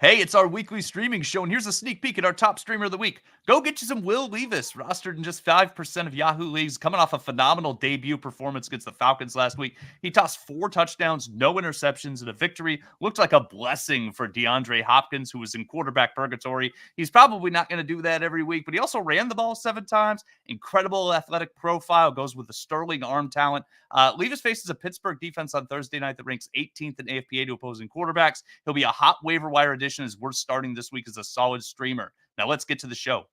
Hey, it's our weekly streaming show, and here's a sneak peek at our top streamer of the week. Go get you some Will Levis, rostered in just 5% of Yahoo leagues, coming off a phenomenal debut performance against the Falcons last week. He tossed 4 touchdowns, no interceptions, and a victory. Looked like a blessing for DeAndre Hopkins, who was in quarterback purgatory. He's probably not going to do that every week, but he also ran the ball 7 times. Incredible athletic profile, goes with the sterling arm talent. Levis faces a Pittsburgh defense on Thursday night that ranks 18th in AFPA to opposing quarterbacks. He'll be a hot waiver wire addition as we're starting this week as a solid streamer. Now let's get to the show.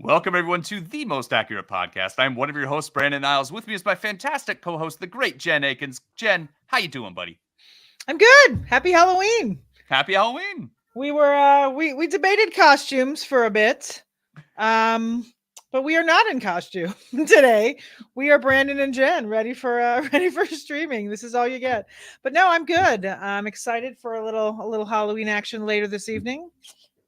Welcome, everyone, to the Most Accurate Podcast. I'm one of your hosts, Brandon Niles. With me is my fantastic co-host, the great Jen Akins. Jen, how you doing, buddy? I'm good. Happy Halloween. Happy Halloween. We were we debated costumes for a bit, but we are not in costume today. We are Brandon and Jen, ready for streaming. This is all you get. But no, I'm good. I'm excited for a little Halloween action later this evening.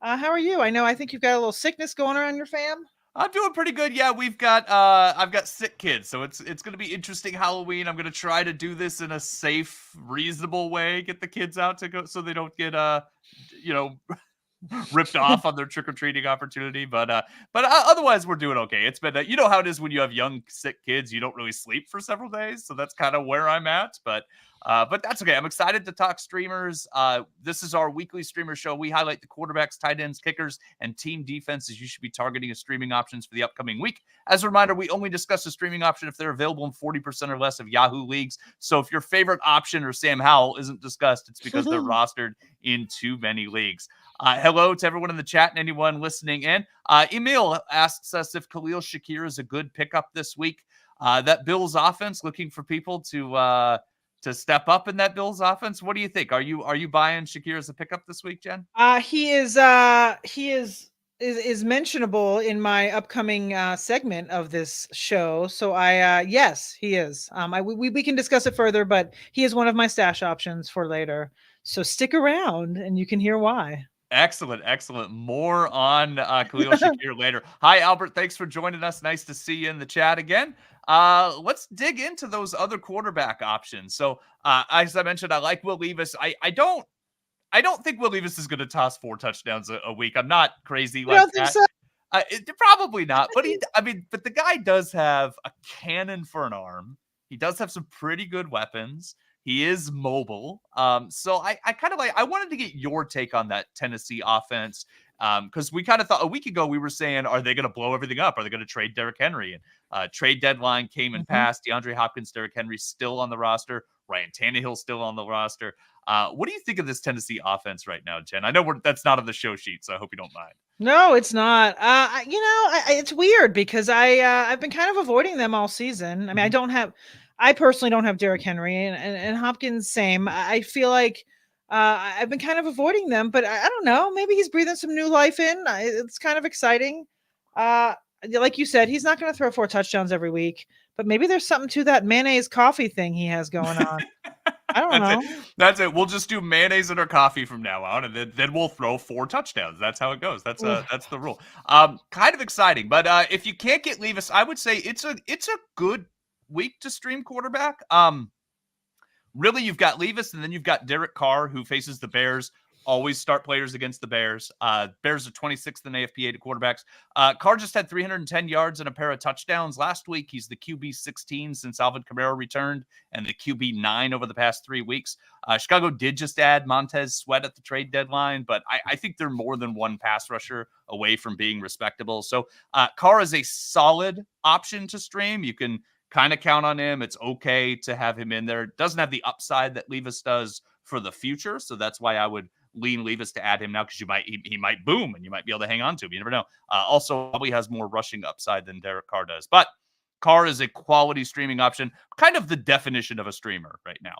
How are you? I think you've got a little sickness going around your fam. I'm doing pretty good. Yeah, I've got sick kids, so it's going to be interesting Halloween. I'm going to try to do this in a safe, reasonable way. Get the kids out to go so they don't get ripped off on their trick-or-treating opportunity. But otherwise we're doing okay. It's been you know how it is when you have young sick kids, you don't really sleep for several days, so that's kind of where I'm at. But that's okay. I'm excited to talk streamers. This is our weekly streamer show. We highlight the quarterbacks, tight ends, kickers, and team defenses you should be targeting as streaming options for the upcoming week. As a reminder, we only discuss a streaming option if they're available in 40% or less of Yahoo leagues. So if your favorite option or Sam Howell isn't discussed, it's because they're rostered in too many leagues. Hello to everyone in the chat and anyone listening in. Emil asks us if Khalil Shakir is a good pickup this week. That Bills offense, looking for people to step up in that Bills offense. What do you think? Are you buying Shakir as a pickup this week, Jen? He is mentionable in my upcoming segment of this show. So yes, he is. We can discuss it further, but he is one of my stash options for later. So stick around and you can hear why. Excellent. More on Khalil Shakir later. Hi, Albert. Thanks for joining us. Nice to see you in the chat again. Let's dig into those other quarterback options. So, as I mentioned, I like Will Levis. I don't think Will Levis is going to toss 4 touchdowns a week. I'm not crazy like that. So? Probably not. But but the guy does have a cannon for an arm. He does have some pretty good weapons. He is mobile. So I kind of I wanted to get your take on that Tennessee offense. Because we kind of thought a week ago, we were saying, are they going to blow everything up? Are they going to trade Derek Henry? And trade deadline came and passed. DeAndre Hopkins, Derek Henry still on the roster. Ryan Tannehill still on the roster. What do you think of this Tennessee offense right now, Jen? I know that's not on the show sheet, so I hope you don't mind. No, it's not. It's weird because I've been kind of avoiding them all season. I mean, I personally don't have Derek Henry and Hopkins, same. I feel like I've been kind of avoiding them, but I don't know. Maybe he's breathing some new life in. It's kind of exciting. Like you said, he's not going to throw 4 touchdowns every week, but maybe there's something to that mayonnaise coffee thing he has going on. I don't know. That's it. We'll just do mayonnaise in our coffee from now on, and then we'll throw 4 touchdowns. That's how it goes. That's the rule. Kind of exciting, but if you can't get Levis, I would say it's a good week to stream quarterback. Really, you've got Levis, and then you've got Derek Carr, who faces the Bears. Always start players against the Bears. Bears are 26th in AFPA to quarterbacks. Carr just had 310 yards and a pair of touchdowns last week. He's the QB 16 since Alvin Kamara returned, and the QB 9 over the past 3 weeks. Chicago did just add Montez Sweat at the trade deadline, but I think they're more than one pass rusher away from being respectable. So Carr is a solid option to stream. You can kind of count on him. It's okay to have him in there. Doesn't have the upside that Levis does for the future, so that's why I would lean Levis to add him now, because he might boom and you might be able to hang on to him. You never know. Also, probably has more rushing upside than Derek Carr does. But Carr is a quality streaming option, kind of the definition of a streamer right now.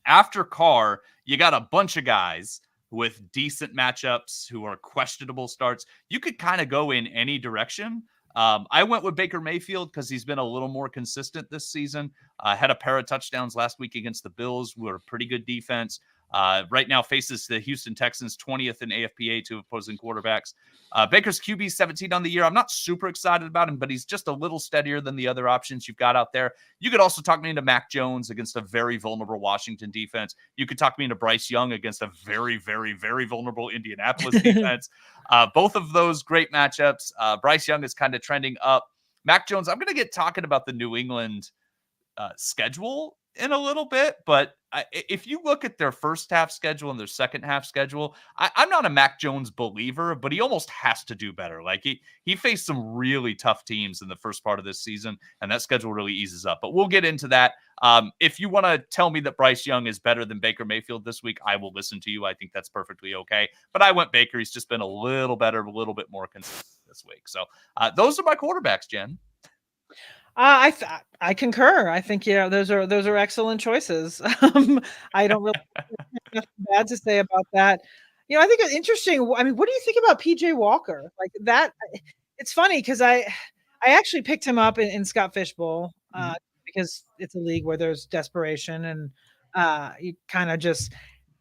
After Carr, you got a bunch of guys with decent matchups who are questionable starts. You could kind of go in any direction. I went with Baker Mayfield because he's been a little more consistent this season. Had a pair of touchdowns last week against the Bills, who are a pretty good defense. Right now faces the Houston Texans, 20th in AFPA to opposing quarterbacks. Baker's QB 17 on the year. I'm not super excited about him, but he's just a little steadier than the other options you've got out there. You could also talk me into Mac Jones against a very vulnerable Washington defense. You could talk me into Bryce Young against a very, very, very vulnerable Indianapolis defense. Both of those great matchups. Bryce Young is kind of trending up. Mac Jones, I'm going to get talking about the New England schedule in a little bit, but if you look at their first half schedule and their second half schedule, I'm not a Mac Jones believer, but he almost has to do better. Like he faced some really tough teams in the first part of this season, and that schedule really eases up. But we'll get into that. If you want to tell me that Bryce Young is better than Baker Mayfield this week, I will listen to you. I think that's perfectly okay. But I went Baker. He's just been a little better, a little bit more consistent this week. So those are my quarterbacks, Jen. I concur. I think those are excellent choices. I don't really have nothing bad to say about that. I think it's interesting. I mean, what do you think about PJ Walker? Like that? It's funny because I actually picked him up in Scott Fishbowl because it's a league where there's desperation, and he kind of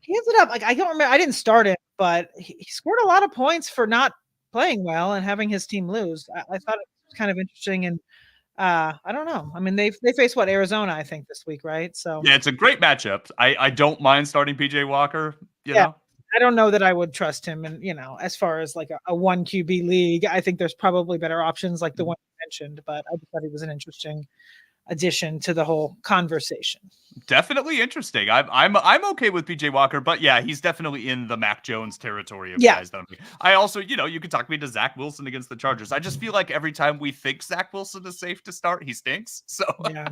he ended up like I don't remember. I didn't start it, but he scored a lot of points for not playing well and having his team lose. I thought it was kind of interesting. And I don't know. I mean, they face Arizona, I think, this week, right? So yeah, it's a great matchup. I don't mind starting PJ Walker. You know, I don't know that I would trust him. And as far as like a one QB league, I think there's probably better options like the one you mentioned. But I just thought he was an interesting addition to the whole conversation. Definitely interesting. I'm okay with PJ Walker, but yeah, he's definitely in the Mac Jones territory of guys. I also, you could talk me to Zach Wilson against the Chargers. I just feel like every time we think Zach Wilson is safe to start, he stinks. So yeah,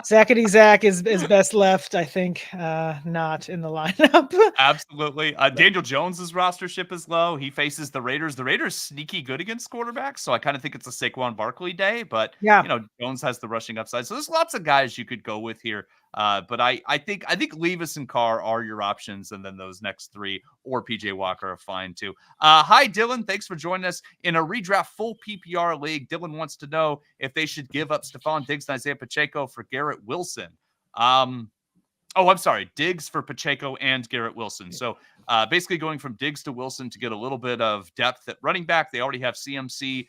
Zackety Zach is best left, I think, not in the lineup. Absolutely. Daniel Jones's rostership is low. He faces the Raiders. The Raiders sneaky good against quarterbacks, so I kind of think it's a Saquon Barkley day. But Jones has the rushing upside, so there's lots of guys you could go with here. But I think Levis and Carr are your options, and then those next three or PJ Walker are fine too. Hi, Dylan. Thanks for joining us in a redraft full PPR league. Dylan wants to know if they should give up Stephon Diggs and Isaiah Pacheco for Garrett Wilson. I'm sorry, Diggs for Pacheco and Garrett Wilson. So basically going from Diggs to Wilson to get a little bit of depth at running back. They already have CMC,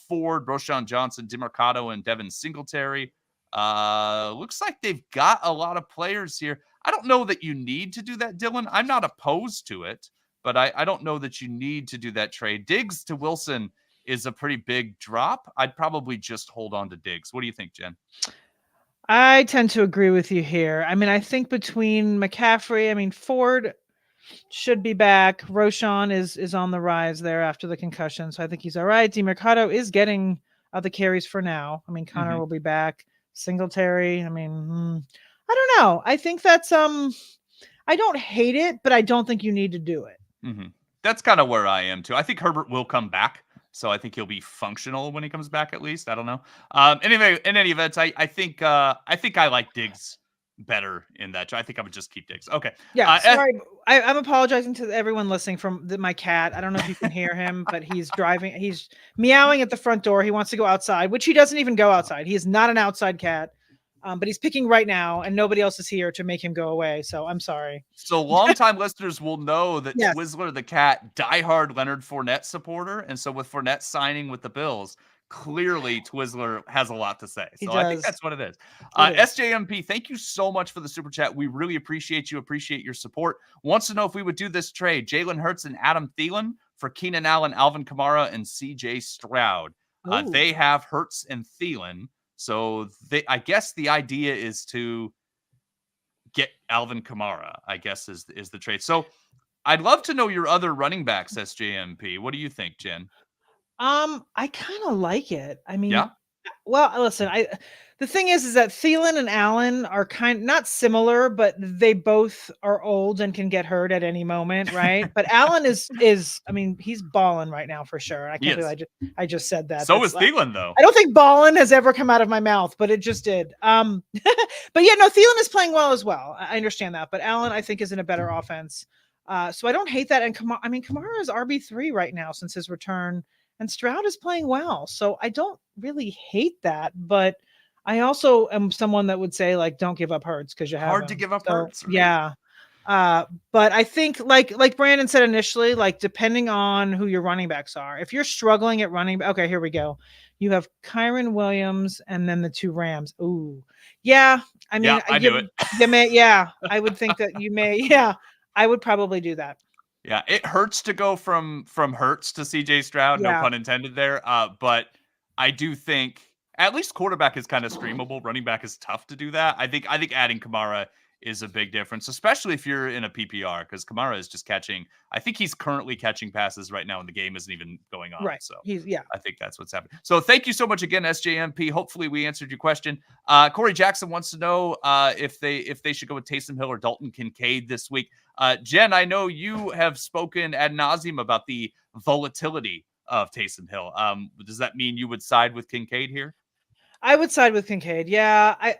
Ford, Roschon Johnson, DeMarcado, and Devin Singletary. Looks like they've got a lot of players here. I don't know that you need to do that, Dylan. I'm not opposed to it, but I don't know that you need to do that trade. Diggs to Wilson is a pretty big drop. I'd probably just hold on to Diggs. What do you think, Jen? I tend to agree with you here. I mean, I think between McCaffrey, Ford should be back. Roschon is on the rise there after the concussion, so I think he's all right. DeMarcado is getting the carries for now. Connor will be back. Singletary, I don't know. I think that's I don't hate it, but I don't think you need to do it. That's kind of where I am too. I think Herbert will come back, so I think he'll be functional when he comes back. At least I don't know. Anyway, in any event, I think I like Diggs better in that. I think I would just keep Diggs. Okay. Yeah. Sorry, I'm apologizing to everyone listening from my cat. I don't know if you can hear him, but he's driving. He's meowing at the front door. He wants to go outside, which he doesn't even go outside. He is not an outside cat. But he's picking right now, and nobody else is here to make him go away. So I'm sorry. So longtime listeners will know that Twizzler the cat, diehard Leonard Fournette supporter, and so with Fournette signing with the Bills, clearly Twizzler has a lot to say. So I think that's what it is. SJMP, thank you so much for the super chat. We really appreciate you. Appreciate your support. Wants to know if we would do this trade: Jalen Hurts and Adam Thielen for Keenan Allen, Alvin Kamara, and CJ Stroud. They have Hurts and Thielen. So I guess the idea is to get Alvin Kamara, I guess is the trade. So I'd love to know your other running backs, SJMP. What do you think, Jen? I kind of like it. Well, listen, the thing is that Thielen and Allen are not similar, but they both are old and can get hurt at any moment, right? But Allen is he's balling right now for sure. I can't believe I just said that. So is Thielen, though. I don't think balling has ever come out of my mouth, but it just did. But yeah, no, Thielen is playing well as well. I understand that, but Allen I think is in a better offense. So I don't hate that. And Kamara is RB3 right now since his return. And Stroud is playing well. So I don't really hate that, but I also am someone that would say, like, don't give up Hurts because you have hard to give up Hurts. Right? Yeah. But I think like Brandon said initially, like depending on who your running backs are, if you're struggling at running, okay, here we go. You have Kyron Williams and then the 2 Rams. Ooh, yeah. I mean, Yeah, I knew it. you may, yeah. I would think that you may, yeah. I would probably do that. Yeah, it hurts to go from Hurts to CJ Stroud, no Yeah, pun intended there. But I do think at least quarterback is kind of streamable. Running back is tough to do that. I think adding Kamara is a big difference, especially if you're in a PPR, because Kamara is just catching. I think he's currently catching passes right now, and the game isn't even going on. right. So He's yeah. I think that's what's happening. So thank you so much again, SJMP. Hopefully we answered your question. Corey Jackson wants to know if they should go with Taysom Hill or Dalton Kincaid this week. Jen, I know you have spoken ad nauseum about the volatility of Taysom Hill. Does that mean you would side with Kincaid here? I would side with Kincaid. Yeah,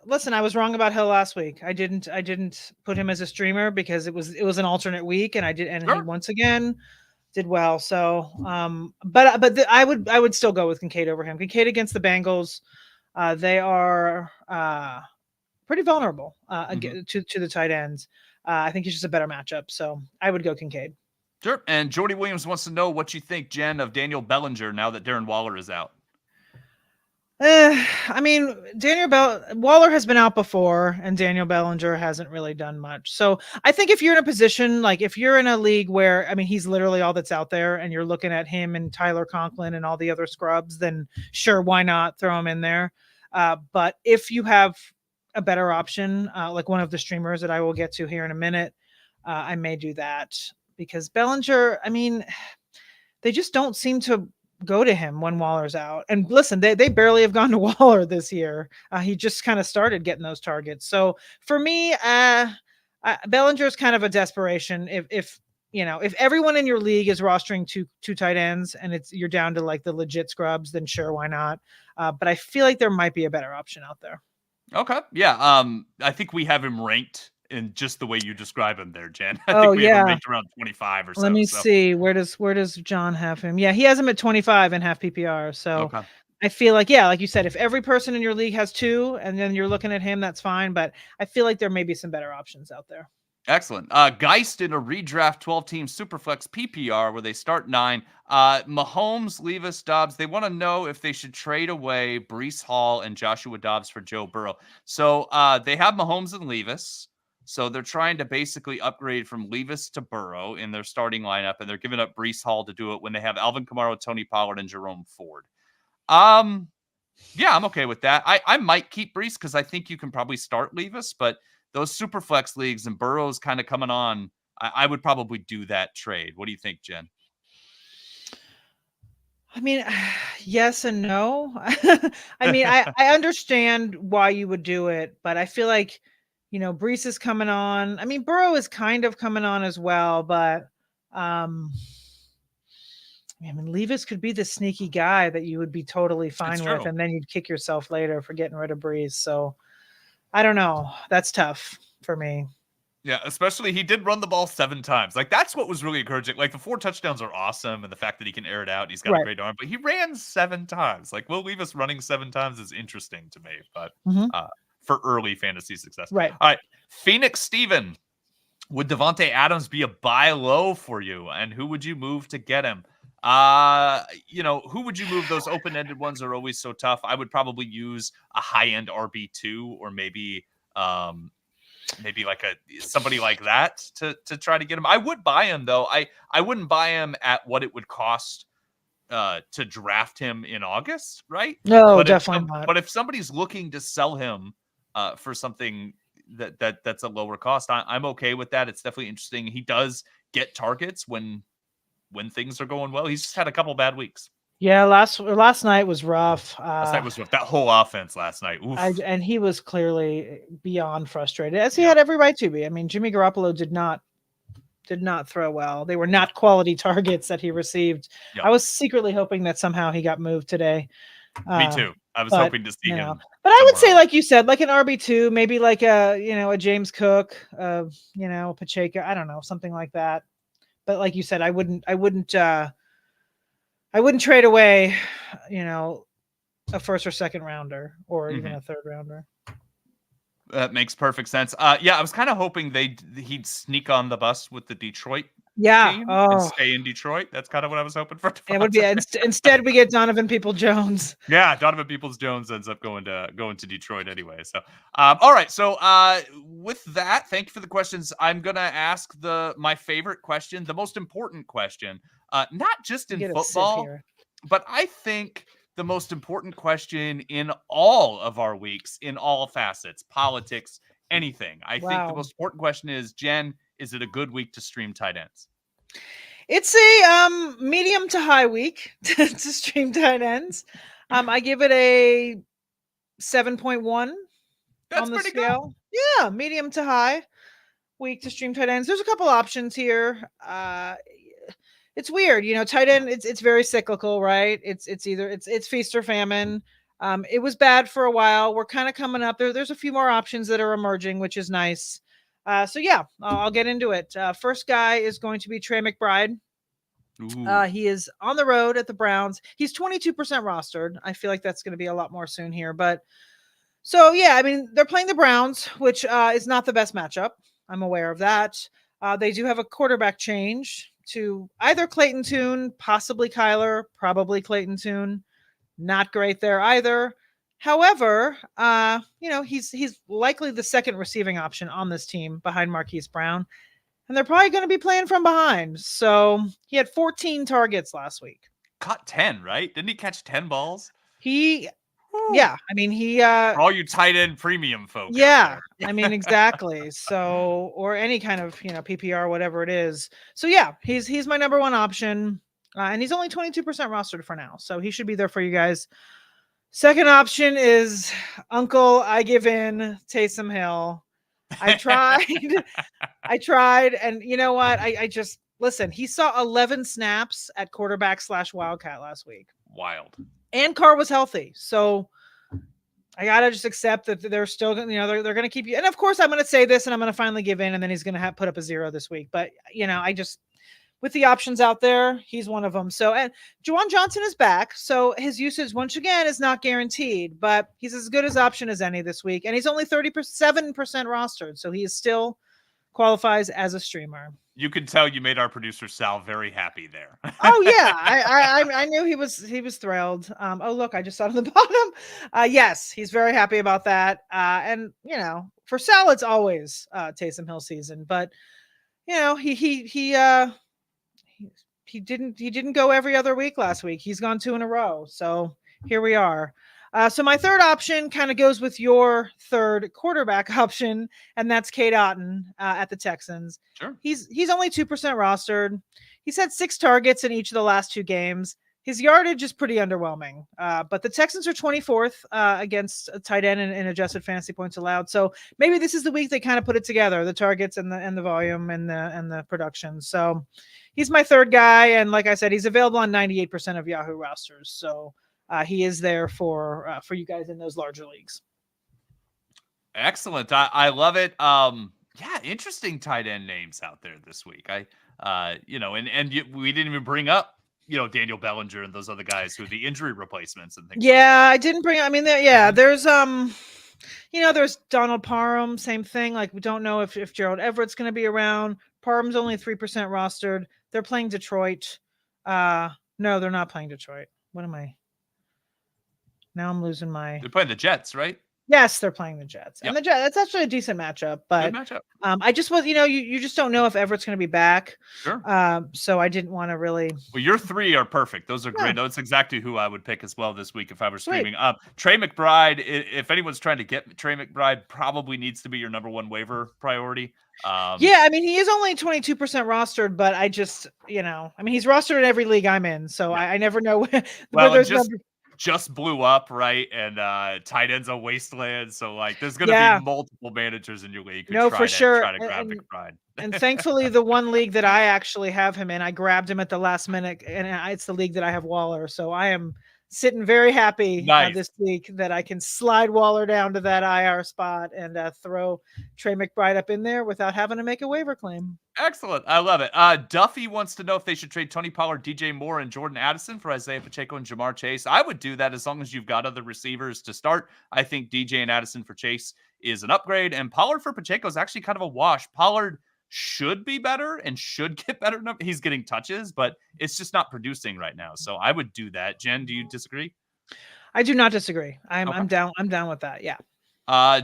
listen. I was wrong about Hill last week. I didn't put him as a streamer because it was an alternate week, and Sure. he once again did well. So, I would still go with Kincaid over him. Kincaid against the Bengals, they are pretty vulnerable to the tight ends. I think he's just a better matchup. So I would go Kincaid. Sure. And Jordy Williams wants to know what you think, Jen, of Daniel Bellinger now that Darren Waller is out. I mean, Waller has been out before, and Daniel Bellinger hasn't really done much. So I think if you're in a position, like if you're in a league where, I mean, he's literally all that's out there, and you're looking at him and Tyler Conklin and all the other scrubs, then sure, why not throw him in there? But if you have a better option, like one of the streamers that I will get to here in a minute, I may do that because Bellinger, I mean, they just don't seem to go to him when Waller's out. And listen, they barely have gone to Waller this year. He just kind of started getting those targets. So for me, Bellinger's kind of a desperation. If everyone in your league is rostering two tight ends and you're down to like the legit scrubs, then sure, why not? But I feel like there might be a better option out there. Okay. Yeah. I think we have him ranked in just the way you describe him there, Jen. I think we have him ranked around 25 or so. Let me see. Where does John have him? Yeah, he has him at 25 and half PPR. So okay. I feel like, yeah, like you said, if every person in your league has 2 and then you're looking at him, that's fine. But I feel like there may be some better options out there. Excellent. Geist in a redraft 12-team Superflex PPR where they start 9. Mahomes, Levis, Dobbs, they want to know if they should trade away Breece Hall and Joshua Dobbs for Joe Burrow. So they have Mahomes and Levis. So they're trying to basically upgrade from Levis to Burrow in their starting lineup, and they're giving up Breece Hall to do it when they have Alvin Kamara, Tony Pollard, and Jerome Ford. Yeah, I'm okay with that. I might keep Breece because I think you can probably start Levis, but those super flex leagues and Burrow's kind of coming on, I would probably do that trade. What do you think, Jen? I mean, yes and no. I mean, I understand why you would do it, but I feel like, Breece is coming on. I mean, Burrow is kind of coming on as well, but I mean, Levis could be the sneaky guy that you would be totally fine with, and then you'd kick yourself later for getting rid of Breece. So I don't know. That's tough for me. Yeah, especially he did run the ball 7 times. Like, that's what was really encouraging. Like, the 4 touchdowns are awesome, and the fact that he can air it out, he's got a great arm. But he ran 7 times. Like, Will Levis running 7 times is interesting to me, but for early fantasy success. Right. All right. Phoenix Steven, would Devontae Adams be a buy low for you? And who would you move to get him? Who would you move? Those open-ended ones are always so tough. I would probably use a high-end RB2 or maybe like somebody like that to try to get him. I would buy him though. I wouldn't buy him at what it would cost to draft him in August, right? No, but definitely not. But if somebody's looking to sell him for something that's a lower cost, I'm okay with that. It's definitely interesting. He does get targets when things are going well. He's just had a couple bad weeks. Yeah, last night was rough. Last night was rough. That whole offense last night. And he was clearly beyond frustrated, as he had every right to be. I mean, Jimmy Garoppolo did not throw well. They were not quality targets that he received. Yep. I was secretly hoping that somehow he got moved today. Me too. I was hoping to see him. But I would say, like you said, like an RB2, maybe like a James Cook, Pacheco. I don't know, something like that. But like you said, I wouldn't trade away, a first or second rounder or even a third rounder. That makes perfect sense. Yeah, I was kind of hoping he'd sneak on the bus with the Detroit Yeah. team and Oh, stay in Detroit. That's kind of what I was hoping for. it would be instead we get Donovan People-Jones. Yeah, Donovan Peoples-Jones ends up going to Detroit anyway. So, all right. So, with that, thank you for the questions. I'm gonna ask my favorite question, the most important question, not just in Get a sip football, here. but I think the most important question in all of our weeks, in all facets, politics, anything. I think the Wow. most important question is, Jen, is it a good week to stream tight ends? It's a medium to high week to stream tight ends. I give it a 7.1 That's on the pretty good. scale. Yeah, medium to high week to stream tight ends. There's a couple options here. It's weird, tight end. It's very cyclical, right? It's either it's feast or famine. It was bad for a while. We're kind of coming up there. There's a few more options that are emerging, which is nice. So yeah, I'll get into it. First guy is going to be Trey McBride. He is on the road at the Browns. He's 22% rostered. I feel like that's going to be a lot more soon here. But so, yeah, I mean, they're playing the Browns, which is not the best matchup. I'm aware of that. They do have a quarterback change to either Clayton Tune, possibly Kyler, probably Clayton Tune. Not great there either. However, he's likely the second receiving option on this team behind Marquise Brown. And they're probably going to be playing from behind. So he had 14 targets last week. Caught 10, right? Didn't he catch 10 balls? Yeah. I mean, for all you tight end premium folks. Yeah. I mean, exactly. So, or any kind of, PPR, whatever it is. So yeah, he's my number one option. And he's only 22% rostered for now. So he should be there for you guys. Second option is Uncle, I give in, Taysom Hill. I tried. And you know what? I just, listen, he saw 11 snaps at quarterback / Wildcat last week. Wild. And Carr was healthy. So I got to just accept that they're still going to, they're going to keep you. And of course, I'm going to say this and I'm going to finally give in. And then he's going to put up a 0 this week. But, I just, with the options out there, he's one of them. So, and Juwan Johnson is back. So his usage, once again, is not guaranteed, but he's as good as option as any this week. And he's only 37% rostered. So he is still qualifies as a streamer. You can tell you made our producer Sal very happy there. Oh yeah, I knew he was thrilled. Oh look, I just saw it on the bottom. Yes, he's very happy about that. And for Sal, it's always Taysom Hill season, but he didn't go every other week last week. He's gone 2 in a row. So here we are. So my third option kind of goes with your third quarterback option, and that's Cade Otton at the Texans. Sure. He's only 2% rostered. He's had 6 targets in each of the last 2 games. His yardage is pretty underwhelming, but the Texans are 24th against a tight end in adjusted fantasy points allowed. So maybe this is the week they kind of put it together, the targets and the volume and the production. So he's my third guy, and like I said, he's available on 98% of Yahoo rosters. So he is there for you guys in those larger leagues. Excellent. I love it. Yeah, interesting tight end names out there this week. We didn't even bring up, Daniel Bellinger and those other guys who are the injury replacements and things. Yeah, I didn't bring. I mean, there's there's Donald Parham, same thing. Like we don't know if Gerald Everett's going to be around. Parham's only 3% rostered. They're playing Detroit. No, they're not playing Detroit. What am I? Now I'm losing my. They're playing the Jets, right? Yes, they're playing the Jets. Yep. And the Jets, that's actually a decent matchup. But good matchup. I just was, you just don't know if Everett's going to be back. Sure. So I didn't want to really. Well, your 3 are perfect. Those are great. That's exactly who I would pick as well this week if I were streaming. Trey McBride, if anyone's trying to get Trey McBride, probably needs to be your number one waiver priority. Yeah, I mean, he is only 22% rostered, but I just, he's rostered in every league I'm in. So I never know where there's just blew up, right? And tight end's a wasteland. So there's gonna be multiple managers in your league who try to grab McBride. And thankfully the one league that I actually have him in, I grabbed him at the last minute, and it's the league that I have Waller. So I am sitting very happy Nice. this week that I can slide Waller down to that IR spot and throw Trey McBride up in there without having to make a waiver claim. Excellent. I love it. Duffy wants to know if they should trade Tony Pollard, DJ Moore, and Jordan Addison for Isaiah Pacheco and Jamar Chase. I would do that as long as you've got other receivers to start. I think DJ and Addison for Chase is an upgrade, and Pollard for Pacheco is actually kind of a wash. Pollard should be better and should get better. He's getting touches, but it's just not producing right now. So I would do that. Jen, do you disagree? I do not disagree. I'm Okay. down. I'm down with that. Yeah.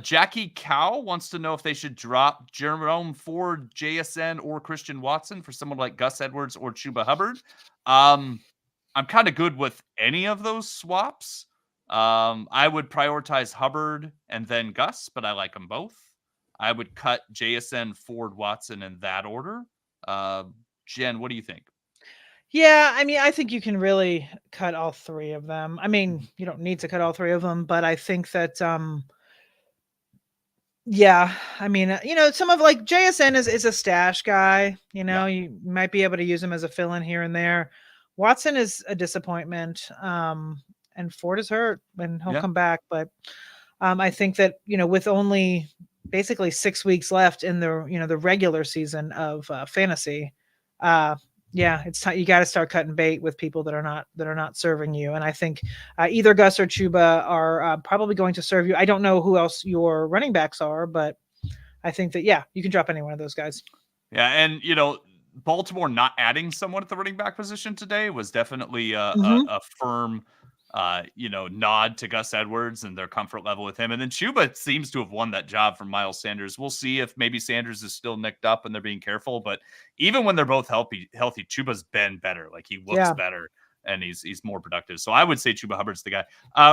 Jackie Cow wants to know if they should drop Jerome Ford, JSN, or Christian Watson for someone like Gus Edwards or Chuba Hubbard. I'm kind of good with any of those swaps. I would prioritize Hubbard and then Gus, but I like them both. I would cut JSN, Ford, Watson in that order. Jen, what do you think? Yeah, I mean, I think you can really cut all three of them. I mean, you don't need to cut all three of them, but I think that yeah, I mean, some of like JSN is a stash guy. You might be able to use him as a fill-in here and there. Watson is a disappointment, and Ford is hurt, and he'll come back. But I think that with only basically 6 weeks left in the the regular season of fantasy, it's time you got to start cutting bait with people that are not serving you. And I think either Gus or Chuba are probably going to serve you. I don't know who else your running backs are, but I think that you can drop any one of those guys. Yeah, and Baltimore not adding someone at the running back position today was definitely a firm nod to Gus Edwards and their comfort level with him. And then Chuba seems to have won that job from Miles Sanders. We'll see if maybe Sanders is still nicked up and they're being careful. But even when they're both healthy, Chuba's been better. Like he looks better and he's more productive. So I would say Chuba Hubbard's the guy.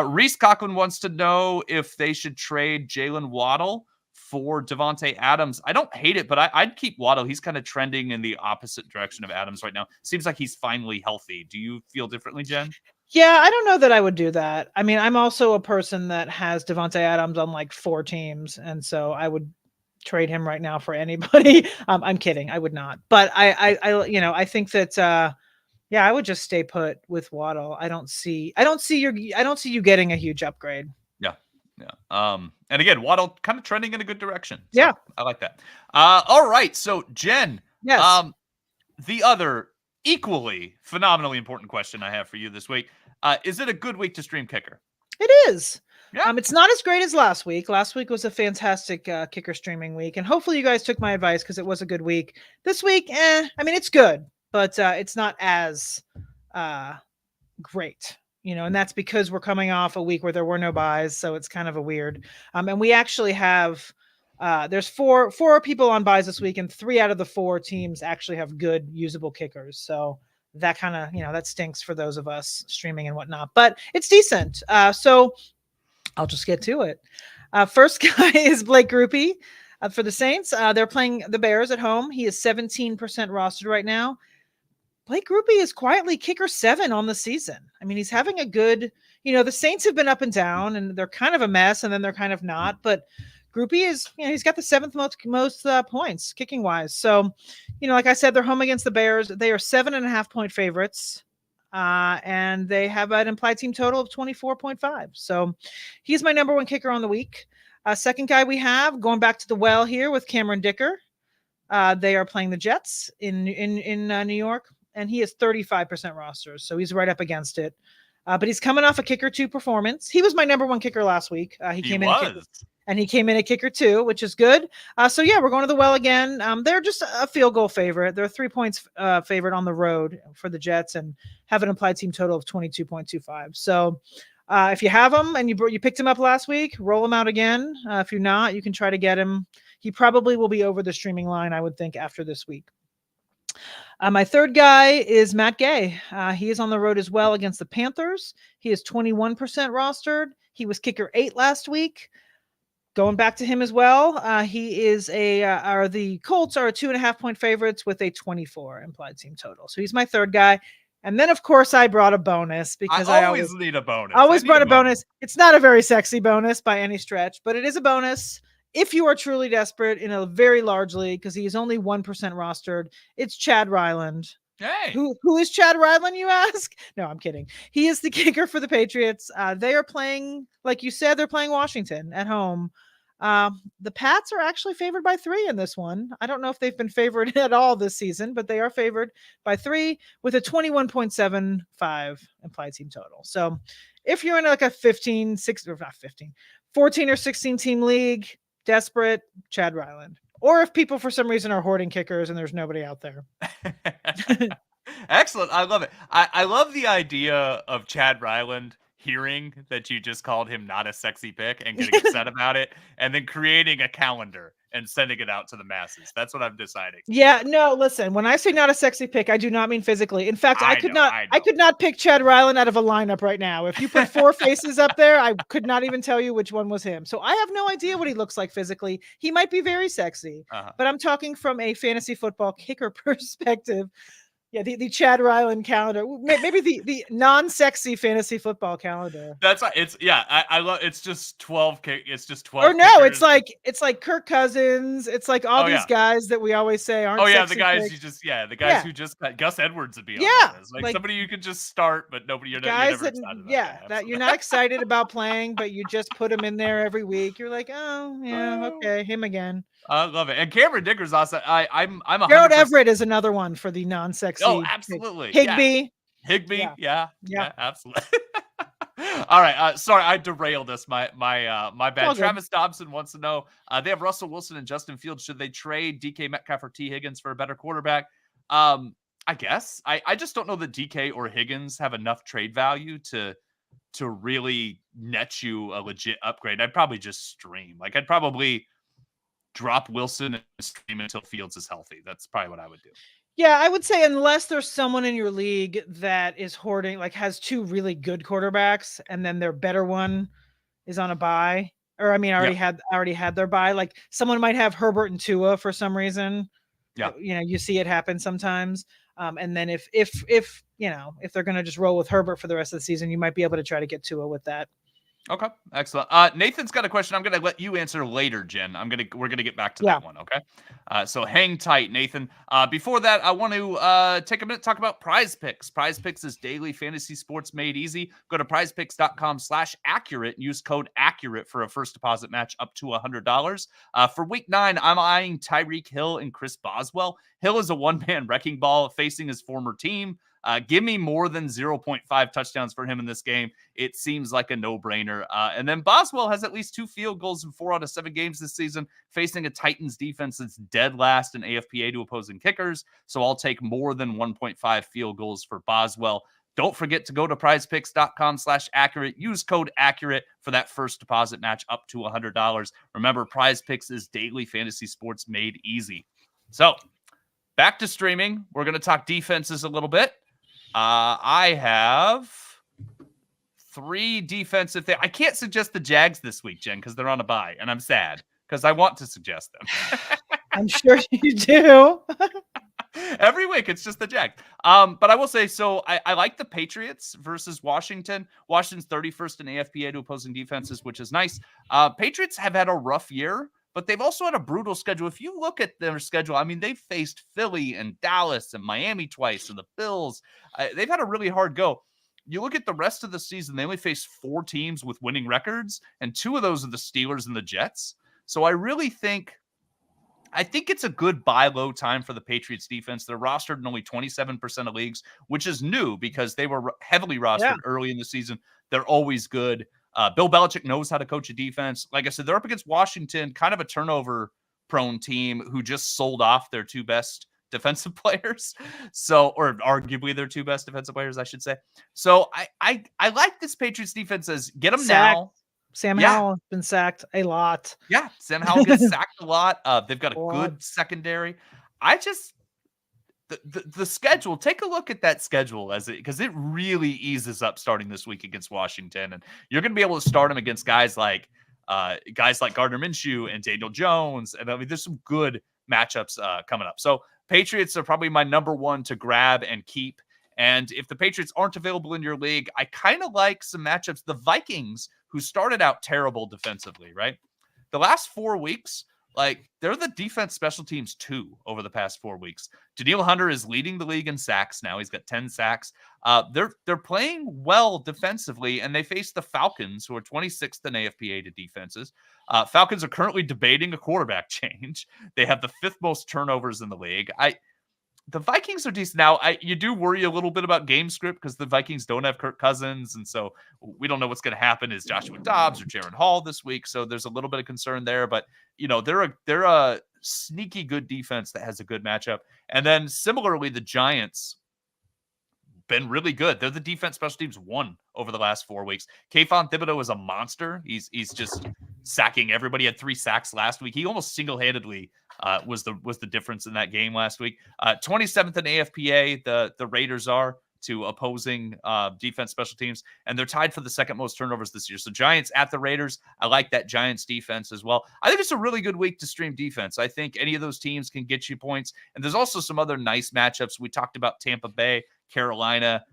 Reese Coughlin wants to know if they should trade Jalen Waddle for Devontae Adams. I don't hate it, but I'd keep Waddle. He's kind of trending in the opposite direction of Adams right now. Seems like he's finally healthy. Do you feel differently, Jen? Yeah, I don't know that I would do that. I mean, I'm also a person that has Devontae Adams on like 4 teams, and so I would trade him right now for anybody. I'm kidding. I would not. But I think that I would just stay put with Waddle. I don't see you getting a huge upgrade. Yeah. And again, Waddle kind of trending in a good direction. So yeah. I like that. All right. So Jen, yes. The other equally phenomenally important question I have for you this week. Is it a good week to stream kicker? It is. Yeah. It's not as great as last week. Last week was a fantastic kicker streaming week, and hopefully you guys took my advice because it was a good week. This week, I mean, it's good, but it's not as great, and that's because we're coming off a week where there were no buys, so it's kind of a weird. And we actually have there's four people on buys this week, and 3 out of the 4 teams actually have good usable kickers. So that kind of, that stinks for those of us streaming and whatnot, but it's decent. So I'll just get to it. First guy is Blake Grupe for the Saints. They're playing the Bears at home. He is 17% rostered right now. Blake Grupe is quietly kicker 7 on the season. I mean, he's having a good, the Saints have been up and down, and they're kind of a mess, and then they're kind of not, but Grupe is, he's got the 7th most points kicking wise. So, like I said, they're home against the Bears. They are 7.5 point favorites. And they have an implied team total of 24.5. So he's my number 1 kicker on the week. Second guy we have, going back to the well here with Cameron Dicker. They are playing the Jets in New York, and he is 35% roster. So he's right up against it. But he's coming off a kicker 2 performance. He was my number 1 kicker last week. He came in at kicker 2, which is good. So we're going to the well again. They're just a field goal favorite. They're 3 points favorite on the road for the Jets and have an implied team total of 22.25. So if you have him and you picked him up last week, roll him out again. If you're not, you can try to get him. He probably will be over the streaming line, I would think, after this week. My third guy is Matt Gay. He is on the road as well against the Panthers. He is 21% rostered. He was kicker 8 last week. Going back to him as well, he is the Colts are 2.5 point favorites with a 24 implied team total. So he's my third guy. And then, of course, I brought a bonus because I always need a bonus. I always brought a bonus. It's not a very sexy bonus by any stretch, but it is a bonus if you are truly desperate in a very large league, because he is only 1% rostered. It's Chad Ryland. Hey. Who is Chad Ryland, you ask? No, I'm kidding. He is the kicker for the Patriots. They are playing, like you said, they're playing Washington at home. The Pats are actually favored by 3 in this one. I don't know if they've been favored at all this season, but they are favored by 3 with a 21.75 implied team total. So if you're in like a 14 or 16 team league, desperate, Chad Ryland. Or if people for some reason are hoarding kickers and there's nobody out there. Excellent. I love it. I love the idea of Chad Ryland hearing that you just called him not a sexy pick and getting upset about it, and then creating a calendar and sending it out to the masses. That's what I'm deciding. Yeah, no, listen, when I say not a sexy pick, I do not mean physically. In fact, I could not pick Chad Ryland out of a lineup right now. If you put 4 faces up there, I could not even tell you which one was him. So I have no idea what he looks like physically. He might be very sexy, but I'm talking from a fantasy football kicker perspective. Yeah, the Chad Ryland calendar, maybe the non-sexy fantasy football calendar. That's right. I love. It's just 12. It's just 12. Or no, kickers. it's like Kirk Cousins. It's like all these guys that we always say aren't. Oh yeah, sexy the guys picks. the guys who just Gus Edwards would be on that list. Like somebody you could just start, but nobody you're never excited about. That you're not excited about playing, but you just put him in there every week. You're like, oh yeah, okay, him again. I love it. And Cameron Digger's also. I'm a Gerald Everett is another one for the non-sexy. Oh, absolutely. Higbee. Yeah, absolutely. All right. Sorry, I derailed us. My bad. Travis Dobson wants to know, they have Russell Wilson and Justin Fields. Should they trade DK Metcalf or T. Higgins for a better quarterback? I guess. I just don't know that DK or Higgins have enough trade value to really net you a legit upgrade. I'd probably just stream. Like, I'd probably drop Wilson and stream until Fields is healthy. That's probably what I would do. Yeah, I would say unless there's someone in your league that is hoarding, like has 2 really good quarterbacks, and then their better one is on a bye, or I mean, already had their bye. Like someone might have Herbert and Tua for some reason. Yeah, you see it happen sometimes. And then if they're going to just roll with Herbert for the rest of the season, you might be able to try to get Tua with that. Okay, excellent. Nathan's got a question. I'm going to let you answer later, Jen. We're going to get back to that one. Okay. So hang tight, Nathan. Before that, I want to take a minute to talk about Prize Picks. Prize Picks is daily fantasy sports made easy. Go to prizepicks.com/accurate and use code accurate for a first deposit match up to $100. For week 9, I'm eyeing Tyreek Hill and Chris Boswell. Hill is a one-man wrecking ball facing his former team. Give me more than 0.5 touchdowns for him in this game. It seems like a no-brainer. And then Boswell has at least 2 field goals in 4 out of 7 games this season, facing a Titans defense that's dead last in AFPA to opposing kickers. So I'll take more than 1.5 field goals for Boswell. Don't forget to go to prizepicks.com/accurate. Use code accurate for that first deposit match up to $100. Remember, Prize Picks is daily fantasy sports made easy. So back to streaming. We're going to talk defenses a little bit. I have 3 defensive things. I can't suggest the Jags this week, Jen, because they're on a bye, and I'm sad because I want to suggest them. I'm sure you do. Every week, it's just the Jags. But I will say, so I like the Patriots versus Washington. Washington's 31st in AFPA to opposing defenses, which is nice. Patriots have had a rough year, but they've also had a brutal schedule. If you look at their schedule, I mean, they've faced Philly and Dallas and Miami twice and the Bills. They've had a really hard go. You look at the rest of the season, they only faced 4 teams with winning records, and 2 of those are the Steelers and the Jets. So I really think it's a good buy low time for the Patriots defense. They're rostered in only 27% of leagues, which is new because they were heavily rostered early in the season. They're always good. Bill Belichick knows how to coach a defense. Like I said, they're up against Washington, kind of a turnover-prone team who just sold off their 2 best defensive players. So, or arguably their 2 best defensive players, I should say. So I like this Patriots defense as get them now. Sam Howell has been sacked a lot. Yeah, Sam Howell gets sacked a lot. They've got a good secondary. The schedule, take a look at that schedule because it really eases up starting this week against Washington. And you're going to be able to start them against guys like Gardner Minshew and Daniel Jones. And I mean, there's some good matchups coming up. So Patriots are probably my number 1 to grab and keep. And if the Patriots aren't available in your league, I kind of like some matchups. The Vikings, who started out terrible defensively, right? The last 4 weeks, Like, they're the defense special teams too over the past 4 weeks. Danielle Hunter is leading the league in sacks now. He's got 10 sacks. They're playing well defensively, and they face the Falcons, who are 26th in AFPA to defenses. Falcons are currently debating a quarterback change. They have the 5th most turnovers in the league. The Vikings are decent. Now, you do worry a little bit about game script because the Vikings don't have Kirk Cousins, and so we don't know what's going to happen. Is Joshua Dobbs or Jaron Hall this week? So there's a little bit of concern there. But they're a sneaky good defense that has a good matchup. And then similarly, the Giants been really good. They're the defense special teams 1 over the last 4 weeks. Kayvon Thibodeau is a monster. He's just sacking everybody. He had 3 sacks last week. He almost single-handedly was the difference in that game last week. 27th in AFPA, the Raiders are to opposing defense special teams, and they're tied for the 2nd most turnovers this year. So Giants at the Raiders. I like that Giants defense as well. I think it's a really good week to stream defense. I think any of those teams can get you points, and there's also some other nice matchups. We talked about Tampa Bay, Carolina.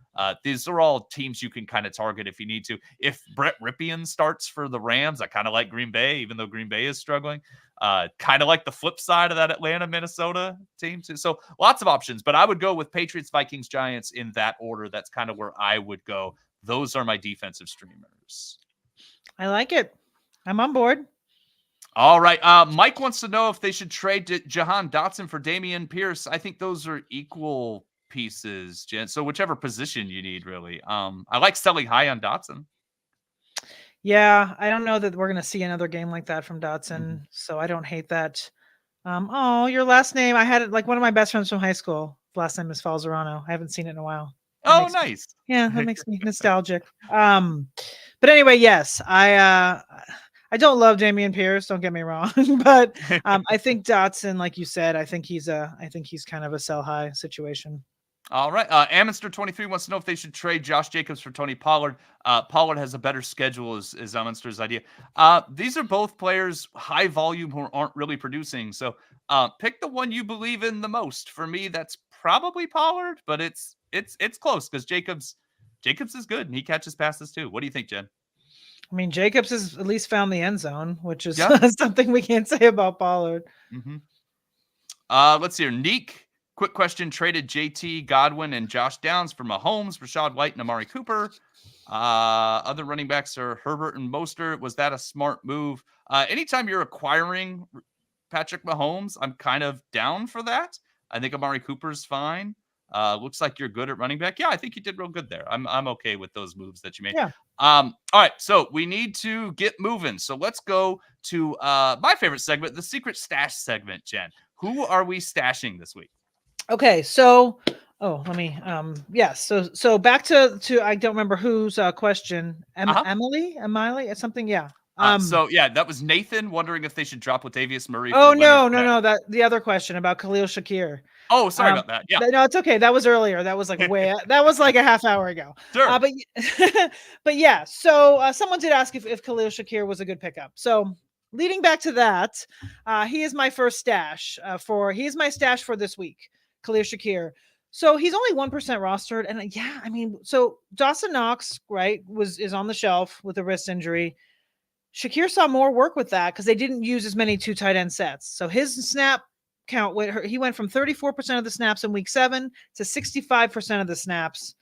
These are all teams you can kind of target if you need to. If Brett Ripien starts for the Rams, I kind of like Green Bay, even though Green Bay is struggling. Kind of like the flip side of that Atlanta-Minnesota team too. So lots of options, but I would go with Patriots, Vikings, Giants in that order. That's kind of where I would go. Those are my defensive streamers. I like it. I'm on board. All right. Mike wants to know if they should trade Jahan Dotson for Dameon Pierce. I think those are equal pieces, Jen. So whichever position you need, really. I like selling high on Dotson. Yeah, I don't know that we're going to see another game like that from Dotson, so I don't hate that. Your last name, I had it like one of my best friends from high school. Last name is Falzerano. I haven't seen it in a while. Nice. That makes me nostalgic. But anyway, yes, I don't love Dameon Pierce. Don't get me wrong, but I think Dotson, like you said, I think he's kind of a sell high situation. All right. Ammonster23 wants to know if they should trade Josh Jacobs for Tony Pollard. Pollard has a better schedule, is Ammonster's idea. These are both players high volume who aren't really producing. So pick the one you believe in the most. For me, that's probably Pollard, but it's close because Jacobs is good and he catches passes too. What do you think, Jen? I mean, Jacobs has at least found the end zone, which is something we can't say about Pollard. Mm-hmm. Let's see here. Neek. Quick question, traded JT, Godwin, and Josh Downs for Mahomes, Rashad White, and Amari Cooper. Other running backs are Herbert and Mostert. Was that a smart move? Anytime you're acquiring Patrick Mahomes, I'm kind of down for that. I think Amari Cooper's fine. Looks like you're good at running back. Yeah, I think you did real good there. I'm okay with those moves that you made. Yeah. All right, so we need to get moving. So let's go to my favorite segment, the secret stash segment, Jen. Who are we stashing this week? Okay, so let me so back to I don't remember whose question. Emily, something, yeah. That was Nathan wondering if they should drop Latavius Murray. No, that the other question about Khalil Shakir. Oh, sorry about that. Yeah. No, it's okay. That was earlier. That was like that was like a half hour ago. Sure. But yeah, so someone did ask if Khalil Shakir was a good pickup. So leading back to that, he is my first stash he's my stash for this week. Khalil Shakir. So he's only 1% rostered. And so Dawson Knox, right, is on the shelf with a wrist injury. Shakir saw more work with that because they didn't use as many 2 tight end sets. So his snap count, he went from 34% of the snaps in week 7 to 65% of the snaps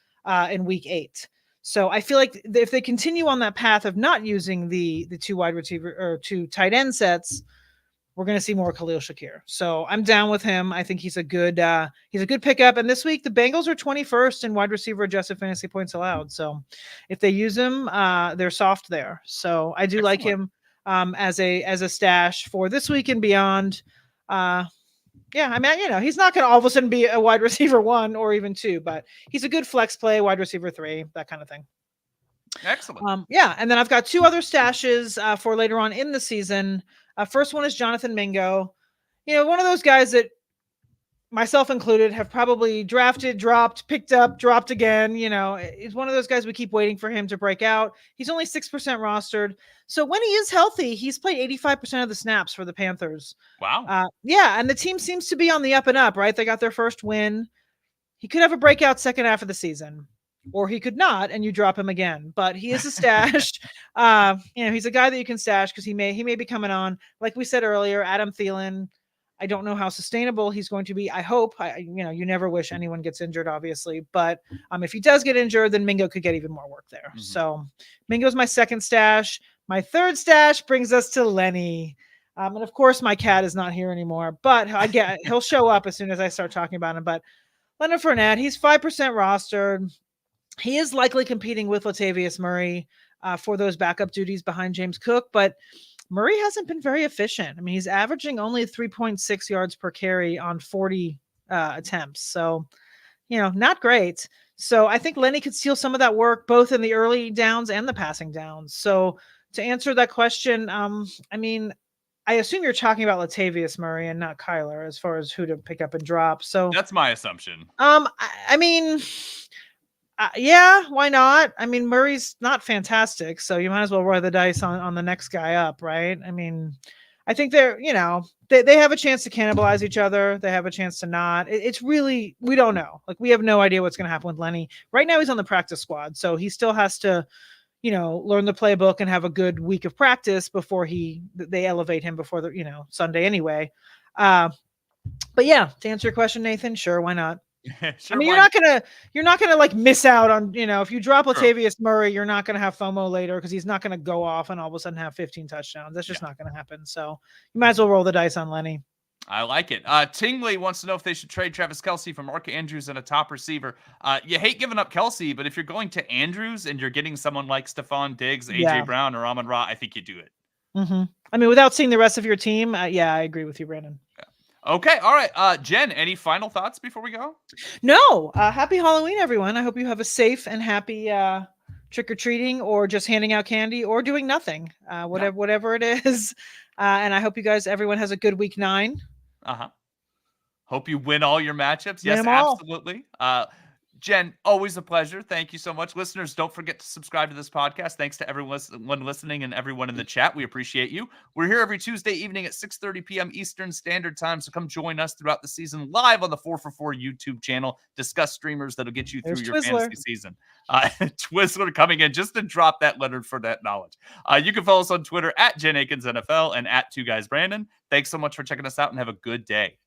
in week 8. So I feel like if they continue on that path of not using the 2 wide receiver or 2 tight end sets, we're going to see more Khalil Shakir. So I'm down with him. I think he's a good pickup. And this week, the Bengals are 21st in wide receiver adjusted fantasy points allowed. So if they use him, they're soft there. So I do like him as a stash for this week and beyond. He's not going to all of a sudden be a wide receiver 1 or even 2, but he's a good flex play, wide receiver 3, that kind of thing. Excellent. And then I've got 2 other stashes for later on in the season. First one is Jonathan Mingo. One of those guys that myself included have probably drafted, dropped, picked up, dropped again. He's one of those guys we keep waiting for him to break out. He's only 6% rostered. So when he is healthy, he's played 85% of the snaps for the Panthers. Wow. And the team seems to be on the up and up, right? They got their first win. He could have a breakout second half of the season. or he could not, and you drop him again. But he is a stash. He's a guy that you can stash because he may be coming on. Like we said earlier, Adam Thielen. I don't know how sustainable he's going to be. I hope. You never wish anyone gets injured, obviously, but if he does get injured, then Mingo could get even more work there. Mm-hmm. So Mingo's my second stash. My third stash brings us to Lenny. And of course, my cat is not here anymore, but he'll show up as soon as I start talking about him. But Leonard Fournette, he's 5% rostered. He is likely competing with Latavius Murray for those backup duties behind James Cook, but Murray hasn't been very efficient. I mean, he's averaging only 3.6 yards per carry on 40 attempts. So, not great. So I think Lenny could steal some of that work, both in the early downs and the passing downs. So to answer that question, I assume you're talking about Latavius Murray and not Kyler as far as who to pick up and drop. So that's my assumption. Yeah, why not? I mean, Murray's not fantastic, so you might as well roll the dice on the next guy up, right? I mean, I think they're, they have a chance to cannibalize each other. They have a chance to not. It's really, we don't know. Like, we have no idea what's going to happen with Lenny. Right now, he's on the practice squad, so he still has to, learn the playbook and have a good week of practice before they elevate him before the, Sunday anyway. But yeah, to answer your question, Nathan, sure, why not? Sure, I mean, you're not gonna like miss out on, if you drop Latavius Murray, you're not gonna have FOMO later because he's not gonna go off and all of a sudden have 15 touchdowns. That's just not gonna happen. So you might as well roll the dice on Lenny. I like it. Tingley wants to know if they should trade Travis Kelce for Mark Andrews and a top receiver. You hate giving up Kelce, but if you're going to Andrews and you're getting someone like Stephon Diggs, AJ Brown, or Amon-Ra, I think you do it. Mm-hmm. I mean, without seeing the rest of your team, I agree with you, Brandon. Yeah. Okay, all right. Jen, any final thoughts before we go? No. Happy Halloween, everyone. I hope you have a safe and happy trick-or-treating, or just handing out candy, or doing nothing, whatever it is. And I hope everyone has a good week 9. Hope you win all your matchups. Yes, absolutely. Jen, always a pleasure. Thank you so much. Listeners, don't forget to subscribe to this podcast. Thanks to everyone listening and everyone in the chat. We appreciate you. We're here every Tuesday evening at 6:30 p.m. Eastern Standard Time, so come join us throughout the season live on the 4for4 YouTube channel. Discuss streamers that'll get you through your fantasy season. Twizzler coming in just to drop that Leonard Fournette knowledge. You can follow us on Twitter at Jen Akins NFL and at 2GuysBrandon. Thanks so much for checking us out, and have a good day.